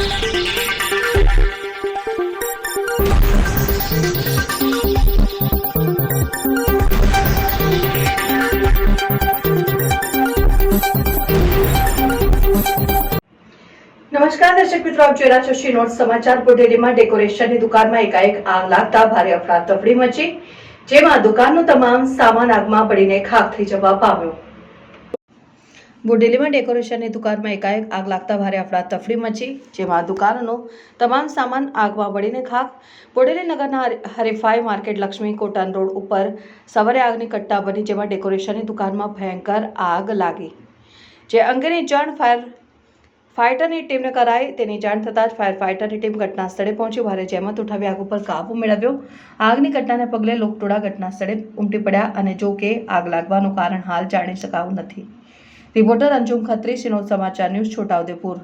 નમસ્કાર દર્શક મિત્રો, આપ જોઈ રહ્યા છો શ્રી નોટ સમાચાર। બોડેલીમાં ડેકોરેશનની દુકાનમાં એકાએક આગ લાગતા ભારે અફરાતફરી મચી, જેમાં દુકાનનો તમામ સામાન આગમાં બળીને ખાખ થઈ જવા પામ્યો। બોડેલીમાં ડેકોરેશનની દુકાનમાં એકાએક આગ લાગતા ભારે અફરાતફરી મચી, જેમાં દુકાનનો તમામ સામાન આગમાં બળીને ખાખ। બોડેલી નગરના હરીફાઈ માર્કેટ લક્ષ્મી કોટન રોડ ઉપર સવારે આગની ઘટના બની, જેમાં ડેકોરેશનની દુકાનમાં ભયંકર આગ લાગી, જે અંગેની જાણ ફાયરની ટીમને કરાઈ। તેની જાણ થતાં જ ફાયર ફાઇટરની ટીમ ઘટના સ્થળે પહોંચી ભારે જહેમત ઉઠાવી આગ ઉપર કાબુ મેળવ્યો। આગની ઘટનાને પગલે લોકટોળા ઘટના સ્થળે ઉમટી પડ્યા અને જો કે આગ લાગવાનું કારણ હાલ જાણી શકાયું નથી। રિપોર્ટર અંજુમ ખત્રી, શ્રી નોટ સમાચાર ન્યૂઝ, છોટાઉદેપુર।